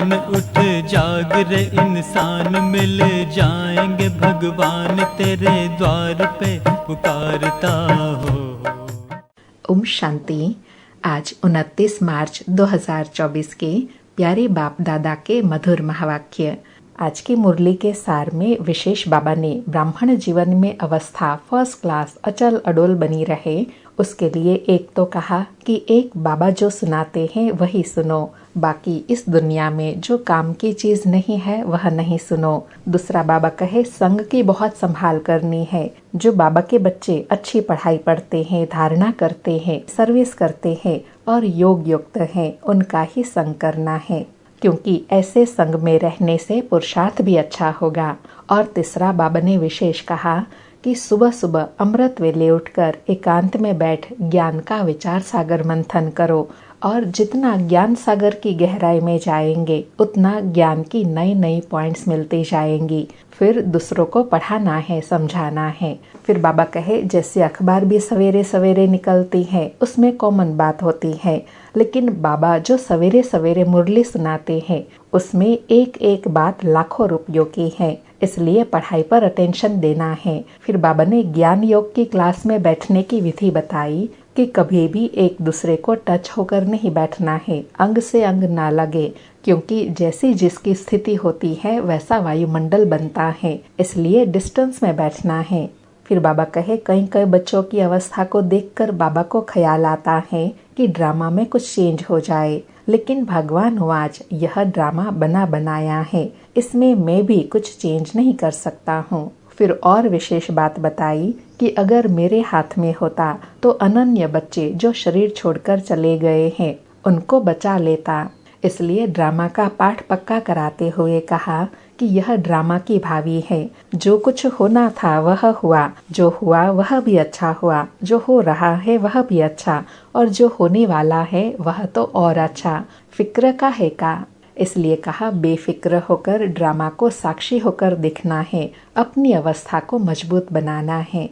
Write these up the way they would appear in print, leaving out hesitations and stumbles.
इंसान उठ जाग रे इंसान, मिल जाएंगे भगवान तेरे द्वार पे पुकारता हो। ओम शांति। आज 29 मार्च 2024 के प्यारे बाप दादा के मधुर महावाक्य। आज की मुरली के सार में विशेष बाबा ने ब्राह्मण जीवन में अवस्था फर्स्ट क्लास अचल अडोल बनी रहे, उसके लिए एक तो कहा कि एक बाबा जो सुनाते हैं वही सुनो, बाकी इस दुनिया में जो काम की चीज नहीं है वह नहीं सुनो। दूसरा बाबा कहे संग की बहुत संभाल करनी है। जो बाबा के बच्चे अच्छी पढ़ाई पढ़ते हैं, धारणा करते हैं, सर्विस करते हैं और योग युक्त हैं, उनका ही संग करना है, क्योंकि ऐसे संग में रहने से पुरुषार्थ भी अच्छा होगा। और तीसरा बाबा ने विशेष कहा कि सुबह सुबह अमृत वेले उठकर एकांत में बैठ ज्ञान का विचार सागर मंथन करो, और जितना ज्ञान सागर की गहराई में जाएंगे उतना ज्ञान की नई नई पॉइंट्स मिलती जाएंगी। फिर दूसरों को पढ़ाना है, समझाना है। फिर बाबा कहे जैसे अखबार भी सवेरे सवेरे निकलती है, उसमें कॉमन बात होती है, लेकिन बाबा जो सवेरे सवेरे मुरली सुनाते हैं उसमें एक एक बात लाखों रुपयों की है, इसलिए पढ़ाई पर अटेंशन देना है। फिर बाबा ने ज्ञान योग की क्लास में बैठने की विधि बताई कि कभी भी एक दूसरे को टच होकर नहीं बैठना है, अंग से अंग ना लगे, क्योंकि जैसी जिसकी स्थिति होती है वैसा वायुमंडल बनता है, इसलिए डिस्टेंस में बैठना है। फिर बाबा कहे कई कई बच्चों की अवस्था को देखकर बाबा को ख्याल आता है कि ड्रामा में कुछ चेंज हो जाए, लेकिन भगवान आज यह ड्रामा बना बनाया है, इसमें मैं भी कुछ चेंज नहीं कर सकता हूँ। फिर और विशेष बात बताई कि अगर मेरे हाथ में होता तो अनन्य बच्चे जो शरीर छोड़कर चले गए हैं उनको बचा लेता। इसलिए ड्रामा का पाठ पक्का कराते हुए कहा कि यह ड्रामा की भावी है। जो कुछ होना था वह हुआ, जो हुआ वह भी अच्छा हुआ, जो हो रहा है वह भी अच्छा, और जो होने वाला है वह तो और अच्छा। फिक्र का है का, इसलिए कहा बेफिक्र होकर ड्रामा को साक्षी होकर दिखना है, अपनी अवस्था को मजबूत बनाना है।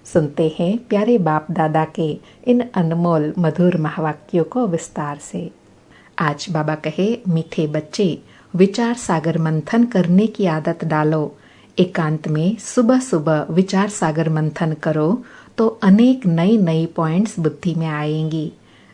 सुनते हैं प्यारे बाप दादा के इन अनमोल मधुर महावाक्यों को विस्तार से। आज बाबा कहे मीठे बच्चे, विचार सागर मंथन करने की आदत डालो। एकांत में सुबह सुबह विचार सागर मंथन करो तो अनेक नई नई पॉइंट्स बुद्धि में आएंगी।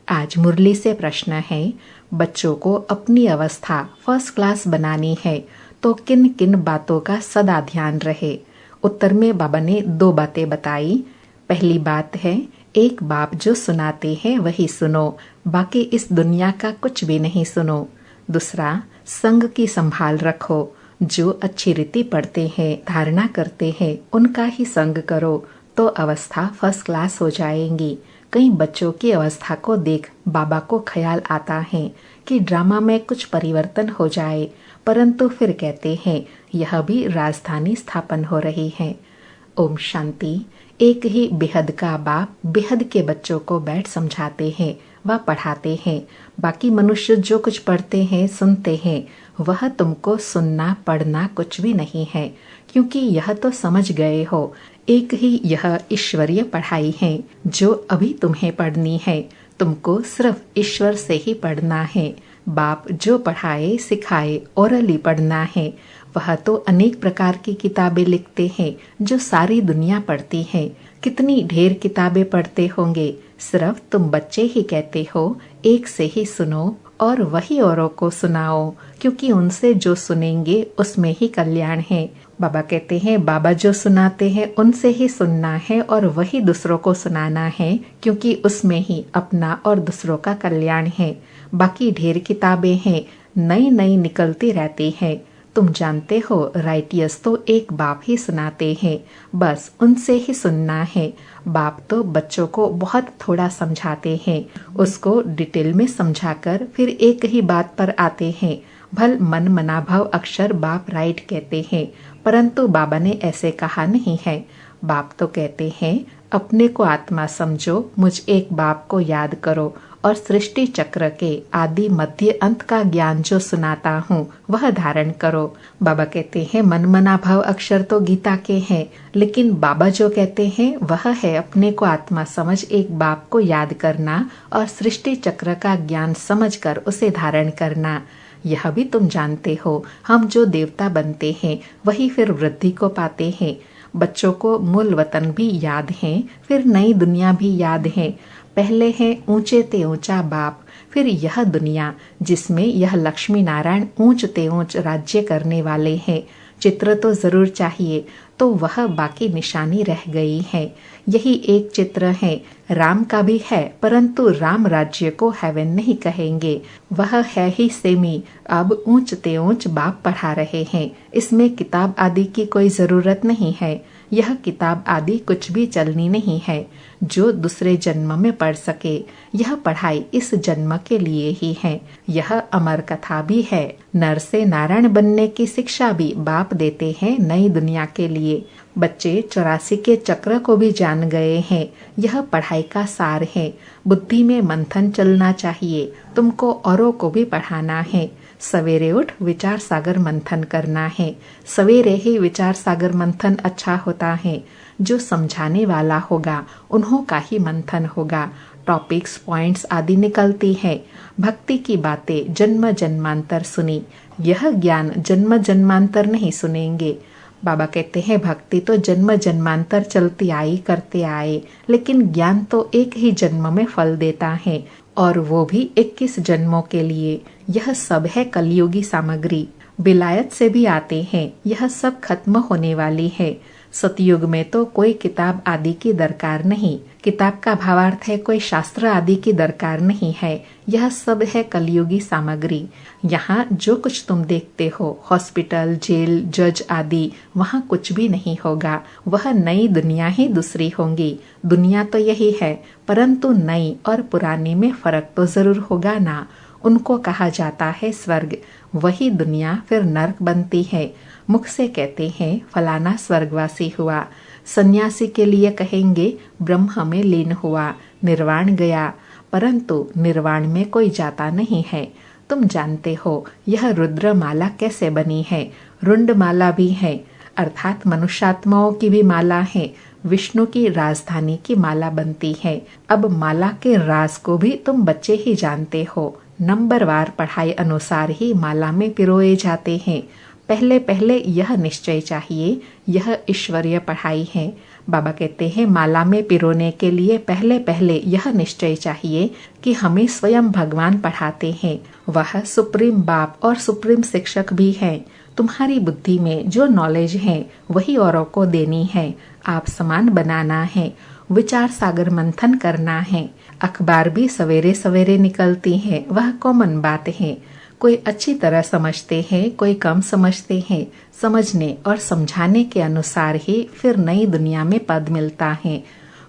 आज मुरली से प्रश्न है, बच्चों को अपनी अवस्था फर्स्ट क्लास बनानी है तो किन किन बातों का सदा ध्यान रहे। उत्तर में बाबा ने 2 बातें बताई। पहली बात है, एक बाप जो सुनाते हैं वही सुनो, बाकी इस दुनिया का कुछ भी नहीं सुनो। दूसरा, संग की संभाल रखो, जो अच्छी रीति पढ़ते हैं, धारणा करते हैं, उनका ही संग करो तो अवस्था फर्स्ट क्लास हो जाएंगी। कई बच्चों की अवस्था को देख बाबा को ख्याल आता है कि ड्रामा में कुछ परिवर्तन हो जाए, परंतु फिर कहते हैं यह भी राजधानी स्थापन हो रही है। ओम शांति। एक ही बेहद का बाप बेहद के बच्चों को बैठ समझाते हैं व पढ़ाते हैं। बाकी मनुष्य जो कुछ पढ़ते हैं, सुनते हैं, वह तुमको सुनना पढ़ना कुछ भी नहीं है, क्योंकि यह तो समझ गए हो एक ही यह ईश्वरीय पढ़ाई है जो अभी तुम्हें पढ़नी है। तुमको सिर्फ ईश्वर से ही पढ़ना है। बाप जो पढ़ाए सिखाए ओरली पढ़ना है। वह तो अनेक प्रकार की किताबें लिखते हैं जो सारी दुनिया पढ़ती है। कितनी ढेर किताबें पढ़ते होंगे, सिर्फ तुम बच्चे ही कहते हो एक से ही सुनो और वही औरों को सुनाओ, क्योंकि उनसे जो सुनेंगे उसमें ही कल्याण है। बाबा कहते हैं बाबा जो सुनाते हैं उनसे ही सुनना है और वही दूसरों को सुनाना है, क्योंकि उसमें ही अपना और दूसरों का कल्याण है। बाकी ढेर किताबें हैं, नई नई निकलती रहती हैं। तुम जानते हो राइटियर्स तो एक बाप ही सुनाते हैं, बस उनसे ही सुनना है। बाप तो बच्चों को बहुत थोड़ा समझाते हैं, उसको डिटेल में समझाकर फिर एक ही बात पर आते हैं। भल मन मनाभाव अक्षर बाप राइट कहते हैं, परंतु बाबा ने ऐसे कहा नहीं है। बाप तो कहते हैं अपने को आत्मा समझो, मुझ एक बाप को याद करो और सृष्टि चक्र के आदि मध्य अंत का ज्ञान जो सुनाता हूँ वह धारण करो। बाबा कहते हैं मन मना भाव अक्षर तो गीता के हैं, लेकिन बाबा जो कहते हैं वह है अपने को आत्मा समझ एक बाप को याद करना और सृष्टि चक्र का ज्ञान समझकर उसे धारण करना। यह भी तुम जानते हो, हम जो देवता बनते हैं वही फिर वृद्धि को पाते हैं। बच्चों को मूल वतन भी याद है, फिर नई दुनिया भी याद है। पहले है ऊंचे ते ऊंचा बाप, फिर यह दुनिया जिसमें यह लक्ष्मी नारायण ऊंच ते ऊंच राज्य करने वाले हैं। चित्र तो जरूर चाहिए, तो वह बाकी निशानी रह गई है। यही एक चित्र है, राम का भी है, परंतु राम राज्य को हेवन नहीं कहेंगे, वह है ही सेमी। अब ऊंच ते ऊंच बाप पढ़ा रहे हैं, इसमें किताब आदि की कोई जरूरत नहीं है। यह किताब आदि कुछ भी चलनी नहीं है, जो दूसरे जन्म में पढ़ सके। यह पढ़ाई इस जन्म के लिए ही है। यह अमर कथा भी है। नर से नारायण बनने की शिक्षा भी बाप देते हैं नई दुनिया के लिए। बच्चे 84 के चक्र को भी जान गए हैं। यह पढ़ाई का सार है। बुद्धि में मंथन चलना चाहिए, तुमको औरों को भी पढ़ाना है। सवेरे उठ विचार सागर मंथन करना है। सवेरे ही विचार सागर मंथन अच्छा होता है। जो समझाने वाला होगा उन्हों का ही मंथन होगा। टॉपिक्स पॉइंट्स आदि निकलती है। भक्ति की बातें जन्म जन्मांतर सुनी, यह ज्ञान जन्म जन्मांतर नहीं सुनेंगे। बाबा कहते हैं भक्ति तो जन्म जन्मांतर चलती आई करते आए, लेकिन ज्ञान तो एक ही जन्म में फल देता है, और वो भी 21 जन्मों के लिए। यह सब है कलयुगी सामग्री, विलायत से भी आते हैं। यह सब खत्म होने वाली है। सतयुग में तो कोई किताब आदि की दरकार नहीं। किताब का भावार्थ है कोई शास्त्र आदि की दरकार नहीं है। यह सब है कलयुगी सामग्री। यहाँ जो कुछ तुम देखते हो, हॉस्पिटल, जेल, जज आदि, वहाँ कुछ भी नहीं होगा। वह नई दुनिया ही दूसरी होंगी। दुनिया तो यही है, परंतु नई और पुरानी में फर्क तो जरूर होगा ना। उनको कहा जाता है स्वर्ग, वही दुनिया फिर नर्क बनती है। मुख से कहते हैं फलाना स्वर्गवासी हुआ, सन्यासी के लिए कहेंगे ब्रह्म में लीन हुआ, निर्वाण गया, परंतु निर्वाण में कोई जाता नहीं है। तुम जानते हो यह रुद्र माला कैसे बनी है। रुंड माला भी है, अर्थात मनुष्यात्माओं की भी माला है। विष्णु की राजधानी की माला बनती है। अब माला के राज को भी तुम बच्चे ही जानते हो। नंबरवार पढ़ाई अनुसार ही माला में पिरोए जाते हैं। पहले पहले यह निश्चय चाहिए, यह ईश्वरीय पढ़ाई है। बाबा कहते हैं माला में पिरोने के लिए पहले पहले यह निश्चय चाहिए कि हमें स्वयं भगवान पढ़ाते हैं। वह सुप्रीम बाप और सुप्रीम शिक्षक भी हैं। तुम्हारी बुद्धि में जो नॉलेज है वही औरों को देनी है। आप समान बनाना है, विचार सागर मंथन करना है। अखबार भी सवेरे सवेरे निकलती है, वह कॉमन बात है। कोई अच्छी तरह समझते हैं, कोई कम समझते हैं। समझने और समझाने के अनुसार ही फिर नई दुनिया में पद मिलता है।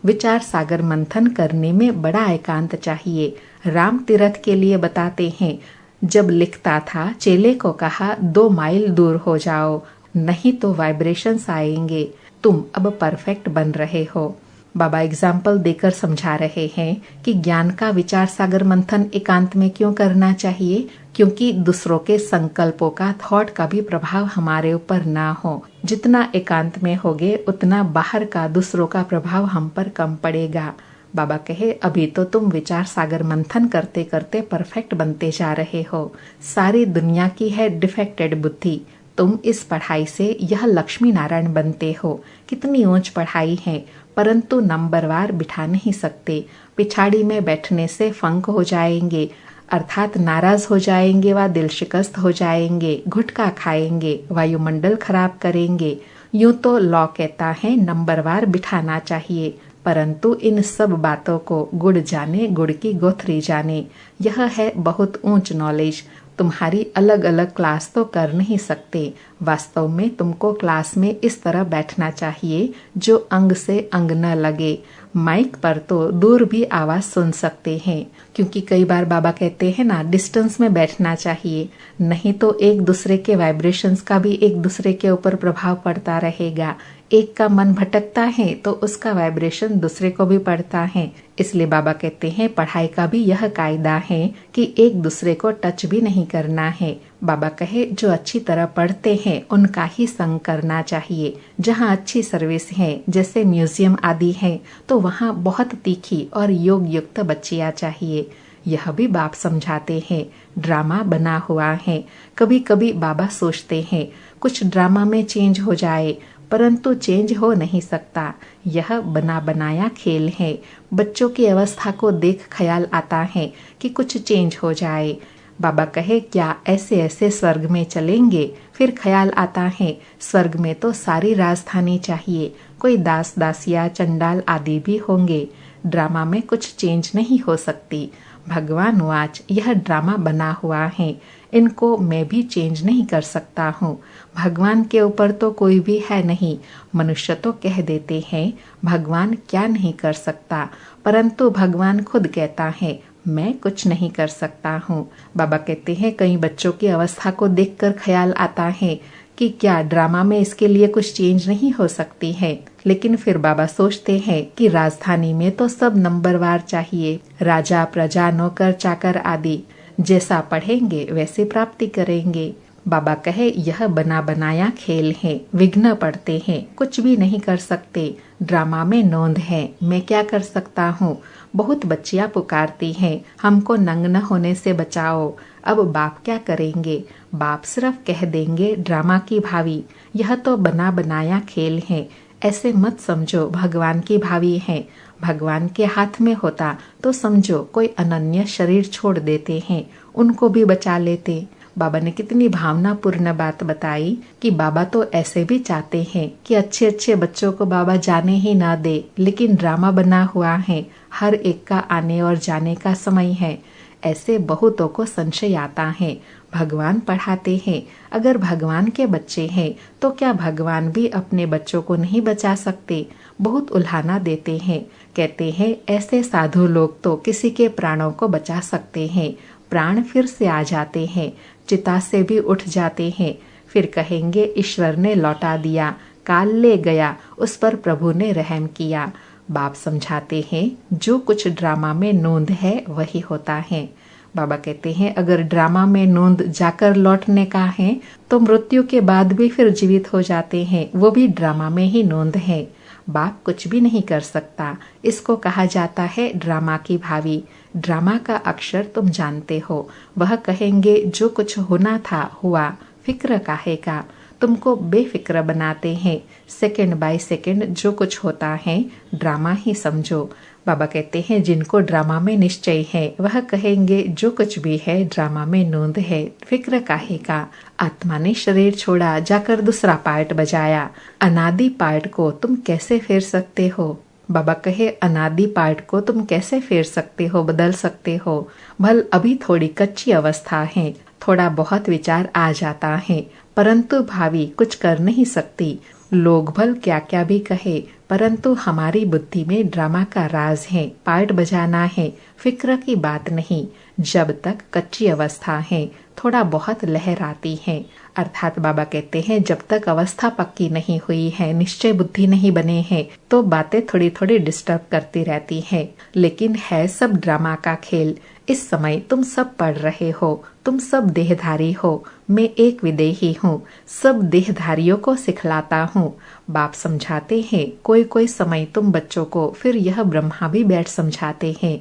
विचार सागर मंथन करने में बड़ा एकांत चाहिए। राम तीर्थ के लिए बताते हैं, जब लिखता था चेले को कहा 2 माइल दूर हो जाओ, नहीं तो वाइब्रेशंस आएंगे। तुम अब परफेक्ट बन रहे हो। बाबा एग्जाम्पल देकर समझा रहे हैं कि ज्ञान का विचार सागर मंथन एकांत में क्यों करना चाहिए, क्योंकि दूसरों के संकल्पों का, थॉट का भी प्रभाव हमारे ऊपर ना हो। जितना एकांत में होगे उतना बाहर का दूसरों का प्रभाव हम पर कम पड़ेगा। बाबा कहे अभी तो तुम विचार सागर मंथन करते करते परफेक्ट बनते जा रहे हो। सारी दुनिया की है डिफेक्टेड बुद्धि। तुम इस पढ़ाई से यह लक्ष्मी नारायण बनते हो। कितनी ऊंच पढ़ाई है, परंतु नंबरवार बिठा नहीं सकते। पिछाड़ी में बैठने से फंक हो जाएंगे, अर्थात नाराज हो जाएंगे व दिल शिकस्त हो जाएंगे, गुटखा खाएंगे, वायुमंडल खराब करेंगे। यूं तो लॉ कहता है नंबरवार बिठाना चाहिए, परंतु इन सब बातों को गुड़ जाने, गुड़ की गोथरी जाने। यह है बहुत ऊंच नॉलेज। तुम्हारी अलग अलग क्लास तो कर नहीं सकते। वास्तव में तुमको क्लास में इस तरह बैठना चाहिए जो अंग से अंग न लगे। माइक पर तो दूर भी आवाज सुन सकते हैं, क्योंकि कई बार बाबा कहते हैं ना डिस्टेंस में बैठना चाहिए, नहीं तो एक दूसरे के वाइब्रेशंस का भी एक दूसरे के ऊपर प्रभाव पड़ता रहेगा। एक का मन भटकता है तो उसका वाइब्रेशन दूसरे को भी पड़ता है। इसलिए बाबा कहते हैं पढ़ाई का भी यह कायदा है कि एक दूसरे को टच भी नहीं करना है। बाबा कहे जो अच्छी तरह पढ़ते हैं उनका ही संग करना चाहिए। जहाँ अच्छी सर्विस है, जैसे म्यूजियम आदि है, तो वहाँ बहुत तीखी और योग युक्त बच्चियाँ चाहिए। यह भी बाप समझाते हैं, ड्रामा बना हुआ है। कभी कभी बाबा सोचते हैं कुछ ड्रामा में चेंज हो जाए, परंतु चेंज हो नहीं सकता। यह बना बनाया खेल है। बच्चों की अवस्था को देख ख्याल आता है कि कुछ चेंज हो जाए। बाबा कहे क्या ऐसे ऐसे स्वर्ग में चलेंगे? फिर ख्याल आता है स्वर्ग में तो सारी राजधानी चाहिए, कोई दास दासिया चंडाल आदि भी होंगे। ड्रामा में कुछ चेंज नहीं हो सकती। भगवान वाच, यह ड्रामा बना हुआ है, इनको मैं भी चेंज नहीं कर सकता हूँ। भगवान के ऊपर तो कोई भी है नहीं। मनुष्य तो कह देते हैं भगवान क्या नहीं कर सकता, परंतु भगवान खुद कहता है मैं कुछ नहीं कर सकता हूँ। बाबा कहते हैं कई बच्चों की अवस्था को देखकर ख्याल आता है कि क्या ड्रामा में इसके लिए कुछ चेंज नहीं हो सकती है। लेकिन फिर बाबा सोचते हैं कि राजधानी में तो सब नंबरवार चाहिए, राजा प्रजा नौकर चाकर आदि। जैसा पढ़ेंगे वैसे प्राप्ति करेंगे। बाबा कहे यह बना बनाया खेल है, विघ्न पड़ते हैं, कुछ भी नहीं कर सकते। ड्रामा में नोंद है, मैं क्या कर सकता हूँ। बहुत बच्चियां पुकारती हैं हमको नंग न होने से बचाओ। अब बाप क्या करेंगे? बाप सिर्फ कह देंगे ड्रामा की भावी। यह तो बना बनाया खेल है, ऐसे मत समझो भगवान की भावी है। भगवान के हाथ में होता तो समझो कोई अनन्य शरीर छोड़ देते हैं, उनको भी बचा लेते। बाबा ने कितनी भावनापूर्ण बात बताई कि बाबा तो ऐसे भी चाहते हैं कि अच्छे अच्छे बच्चों को बाबा जाने ही ना दे, लेकिन ड्रामा बना हुआ है, हर एक का आने और जाने का समय है। ऐसे बहुतों को संशय आता है। भगवान पढ़ाते हैं, अगर भगवान के बच्चे हैं तो क्या भगवान भी अपने बच्चों को नहीं बचा सकते? बहुत उल्हाना देते हैं, कहते हैं ऐसे साधु लोग तो किसी के प्राणों को बचा सकते हैं, प्राण फिर से आ जाते हैं, चिता से भी उठ जाते हैं। फिर कहेंगे ईश्वर ने लौटा दिया, काल ले गया, उस पर प्रभु ने रहम किया। बाप समझाते हैं जो कुछ ड्रामा में नोंद है वही होता है। बाबा कहते हैं अगर ड्रामा में नोंद जाकर लौटने का है तो मृत्यु के बाद भी फिर जीवित हो जाते हैं, वो भी ड्रामा में ही नोंद है। बाप कुछ भी नहीं कर सकता। इसको कहा जाता है ड्रामा की भावी। ड्रामा का अक्षर तुम जानते हो। वह कहेंगे जो कुछ होना था हुआ, फिक्र काहे का। तुमको बेफिक्र बनाते हैं। सेकंड बाय सेकंड जो कुछ होता है ड्रामा ही समझो। बाबा कहते हैं जिनको ड्रामा में निश्चय है वह कहेंगे जो कुछ भी है ड्रामा में नोंद है, फिक्र काहे का। आत्मा ने शरीर छोड़ा, जाकर दूसरा पार्ट बजाया। अनादि पार्ट को तुम कैसे फेर सकते हो? बाबा कहे अनादि पार्ट को तुम कैसे फेर सकते हो, बदल सकते हो? भल अभी थोड़ी कच्ची अवस्था है, थोड़ा बहुत विचार आ जाता है, परंतु भावी कुछ कर नहीं सकती। लोग भल क्या क्या भी कहे, परंतु हमारी बुद्धि में ड्रामा का राज है, पार्ट बजाना है, फिक्र की बात नहीं। जब तक कच्ची अवस्था है थोड़ा बहुत लहर आती है, अर्थात बाबा कहते हैं जब तक अवस्था पक्की नहीं हुई है, निश्चय बुद्धि नहीं बने हैं, तो बातें थोड़ी थोड़ी डिस्टर्ब करती रहती हैं। लेकिन है सब ड्रामा का खेल। इस समय तुम सब पढ़ रहे हो, तुम सब देहधारी हो, मैं एक विदेही हूँ, सब देहधारियों को सिखलाता हूँ। बाप समझाते हैं कोई कोई समय तुम बच्चों को, फिर यह ब्रह्मा भी बैठ समझाते हैं।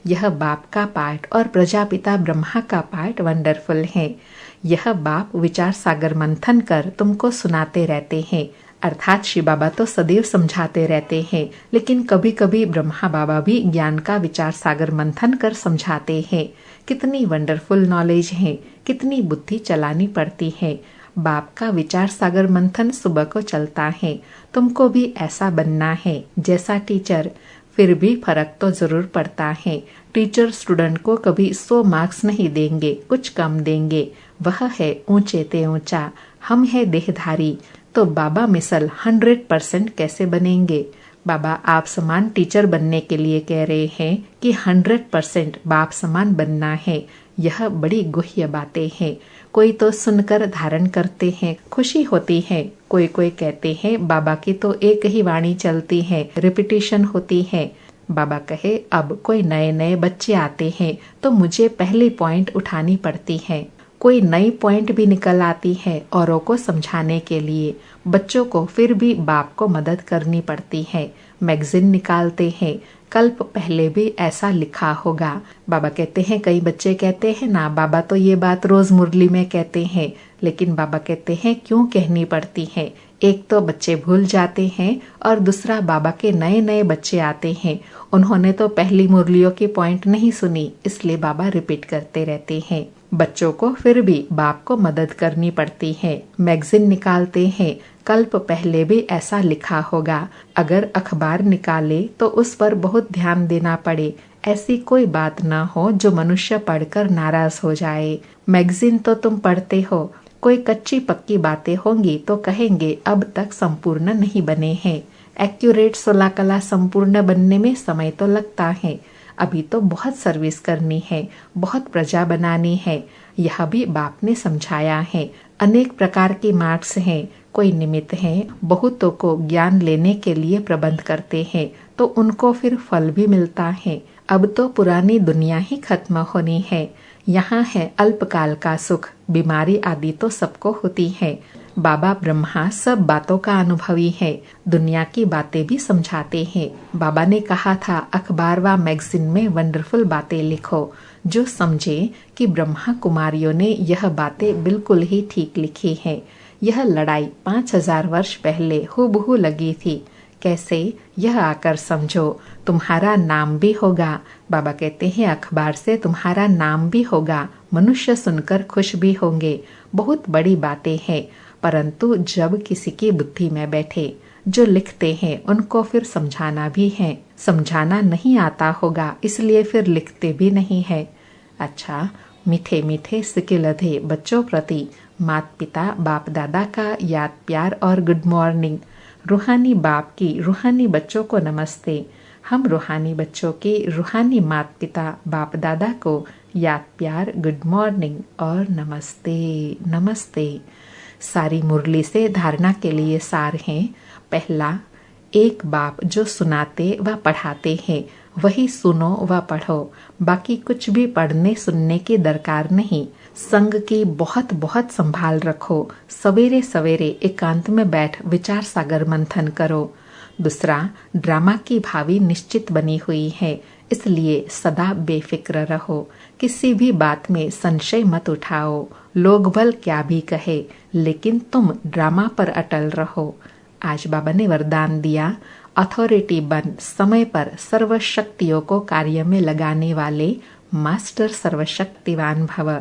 यह बाप का पाठ और प्रजापिता ब्रह्मा का पाठ वंडरफुल है। यह बाप विचार सागर मंथन कर तुमको सुनाते रहते हैं। अर्थात शिव बाबा तो सदैव समझाते रहते हैं, लेकिन कभी कभी ब्रह्मा बाबा भी ज्ञान का विचार सागर मंथन कर समझाते हैं। कितनी वंडरफुल नॉलेज है, कितनी बुद्धि चलानी पड़ती है। बाप का विचार सागर मंथन सुबह को चलता है। तुमको भी ऐसा बनना है जैसा टीचर। फिर भी फर्क तो जरूर पड़ता है। टीचर स्टूडेंट को कभी 100 मार्क्स नहीं देंगे, कुछ कम देंगे। वह है ऊंचे ते ऊंचा, हम है देहधारी। तो बाबा मिसल 100% कैसे बनेंगे? बाबा आप समान टीचर बनने के लिए कह रहे हैं कि 100% बाप समान बनना है। यह बड़ी गुह्य बातें हैं। कोई तो सुनकर धारण करते हैं, खुशी होती है। कोई कोई कहते हैं बाबा की तो एक ही वाणी चलती है, रिपीटिशन होती है। बाबा कहे अब कोई नए नए बच्चे आते हैं तो मुझे पहली पॉइंट उठानी पड़ती है। कोई नई पॉइंट भी निकल आती है औरों को समझाने के लिए, बच्चों को फिर भी बाप को मदद करनी पड़ती है। मैगजीन निकालते हैं, कल्प पहले भी ऐसा लिखा होगा। बाबा कहते हैं, कई बच्चे कहते हैं ना, बाबा तो ये बात रोज मुरली में कहते हैं, लेकिन बाबा कहते हैं क्यों कहनी पड़ती है। एक तो बच्चे भूल जाते हैं और दूसरा बाबा के नए नए बच्चे आते हैं, उन्होंने तो पहली मुरलियों की पॉइंट नहीं सुनी, इसलिए बाबा रिपीट करते रहते हैं। बच्चों को फिर भी बाप को मदद करनी पड़ती है। मैगजीन निकालते हैं, कल्प पहले भी ऐसा लिखा होगा। अगर अखबार निकाले तो उस पर बहुत ध्यान देना पड़े, ऐसी कोई बात ना हो जो मनुष्य पढ़कर नाराज हो जाए। मैगजीन तो तुम पढ़ते हो, कोई कच्ची पक्की बातें होंगी तो कहेंगे अब तक संपूर्ण नहीं बने हैं। एक्यूरेट 16 कला संपूर्ण बनने में समय तो लगता है, अभी तो बहुत सर्विस करनी है, बहुत प्रजा बनानी है। यह भी बाप ने समझाया है। अनेक प्रकार के मार्क्स हैं, कोई निमित्त हैं, बहुतों को ज्ञान लेने के लिए प्रबंध करते हैं तो उनको फिर फल भी मिलता है। अब तो पुरानी दुनिया ही खत्म होनी है, यहाँ है अल्पकाल का सुख, बीमारी आदि तो सबको होती है। बाबा ब्रह्मा सब बातों का अनुभवी है, दुनिया की बातें भी समझाते हैं। बाबा ने कहा था अखबार व मैगजीन में वंडरफुल बातें लिखो, जो समझे कि ब्रह्मा कुमारियों ने यह बातें बिल्कुल ही ठीक लिखी है। यह लड़ाई 5000 वर्ष पहले हूबहू लगी थी। कैसे, यह आकर समझो, तुम्हारा नाम भी होगा। बाबा कहते हैं अखबार से तुम्हारा नाम भी होगा, मनुष्य सुनकर खुश भी होंगे। बहुत बड़ी बातें हैं, परंतु जब किसी की बुद्धि में बैठे, जो लिखते हैं उनको फिर समझाना भी है। समझाना नहीं आता होगा, इसलिए फिर लिखते भी नहीं है। अच्छा, मीठे मीठे सिकिलधे बच्चों प्रति माता पिता बाप दादा का याद प्यार और गुड मॉर्निंग। रूहानी बाप की रूहानी बच्चों को नमस्ते। हम रूहानी बच्चों की रूहानी माता पिता बाप दादा को याद प्यार गुड मॉर्निंग और नमस्ते नमस्ते। सारी मुरली से धारणा के लिए सार हैं। पहला, एक बाप जो सुनाते व पढ़ाते हैं वही सुनो व पढ़ो, बाकी कुछ भी पढ़ने सुनने की दरकार नहीं। संग की बहुत बहुत संभाल रखो, सवेरे सवेरे एकांत में बैठ विचार सागर मंथन करो। दूसरा, ड्रामा की भावी निश्चित बनी हुई है, इसलिए सदा बेफिक्र रहो, किसी भी बात में संशय मत उठाओ। लोग भल क्या भी कहे, लेकिन तुम ड्रामा पर अटल रहो। आज बाबा ने वरदान दिया, अथॉरिटी बन समय पर सर्वशक्तियों को कार्य में लगाने वाले मास्टर सर्वशक्तिवान भव।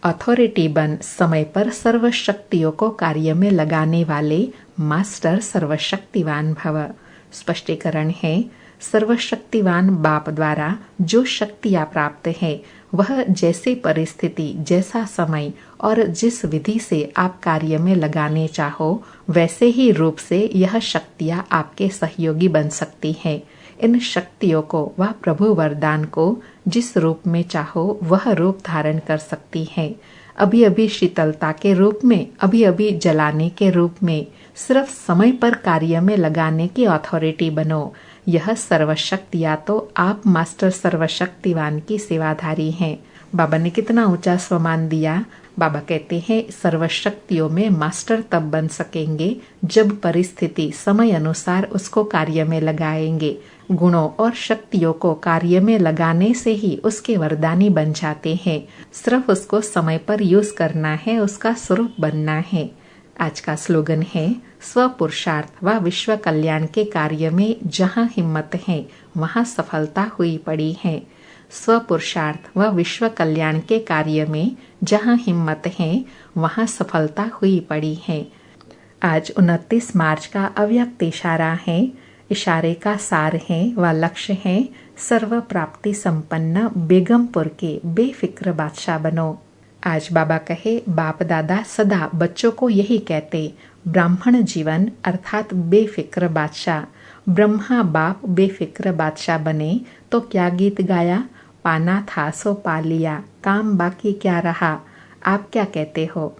अथॉरिटी बन समय पर सर्वशक्तियों को कार्य में लगाने वाले मास्टर सर्वशक्तिवान भव। स्पष्टीकरण है, सर्वशक्तिवान बाप द्वारा जो शक्तियाँ प्राप्त है वह जैसे परिस्थिति, जैसा समय और जिस विधि से आप कार्य में लगाने चाहो वैसे ही रूप से यह शक्तियाँ आपके सहयोगी बन सकती हैं। इन शक्तियों को व प्रभु वरदान को जिस रूप में चाहो वह रूप धारण कर सकती हैं। अभी अभी शीतलता के रूप में, अभी अभी जलाने के रूप में, सिर्फ समय पर कार्य में लगाने की अथॉरिटी बनो। यह सर्वशक्तियाँ तो आप मास्टर सर्वशक्तिवान की सेवाधारी हैं। बाबा ने कितना ऊंचा स्वमान दिया। बाबा कहते हैं सर्वशक्तियों में मास्टर तब बन सकेंगे जब परिस्थिति समय अनुसार उसको कार्य में लगाएंगे। गुणों और शक्तियों को कार्य में लगाने से ही उसके वरदानी बन जाते हैं। सिर्फ उसको समय पर यूज करना है, उसका स्वरूप बनना है। आज का स्लोगन है, स्व पुरुषार्थ व विश्व कल्याण के कार्य में जहाँ हिम्मत है वहाँ सफलता हुई पड़ी है। स्व पुरुषार्थ व विश्व कल्याण के कार्य में जहाँ हिम्मत है वहाँ सफलता हुई पड़ी है। आज 29 मार्च का अव्यक्त इशारा है। इशारे का सार है व लक्ष्य है, सर्व प्राप्ति संपन्न बेगमपुर के बेफिक्र बादशाह बनो। आज बाबा कहे, बाप दादा सदा बच्चों को यही कहते, ब्राह्मण जीवन अर्थात बेफिक्र बादशाह। ब्रह्मा बाप बेफिक्र बादशाह बने तो क्या गीत गाया, पाना था सो पा लिया, काम बाकी क्या रहा। आप क्या कहते हो?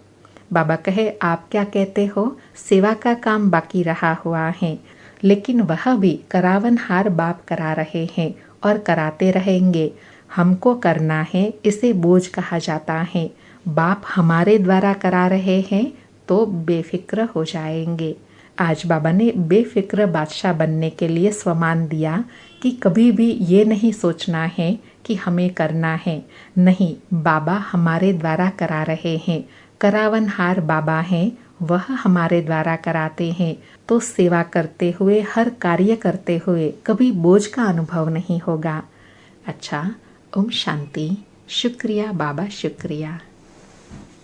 बाबा कहे, आप क्या कहते हो? सेवा का काम बाकी रहा हुआ है, लेकिन वह भी करावनहार बाप करा रहे हैं और कराते रहेंगे। हमको करना है, इसे बोझ कहा जाता है। बाप हमारे द्वारा करा रहे हैं तो बेफिक्र हो जाएंगे। आज बाबा ने बेफिक्र बादशाह बनने के लिए स्वमान दिया कि कभी भी ये नहीं सोचना है कि हमें करना है। नहीं, बाबा हमारे द्वारा करा रहे हैं। करावनहार बाबा हैं, वह हमारे द्वारा कराते हैं। तो सेवा करते हुए, हर कार्य करते हुए कभी बोझ का अनुभव नहीं होगा। अच्छा, ओम शांति। शुक्रिया बाबा, शुक्रिया।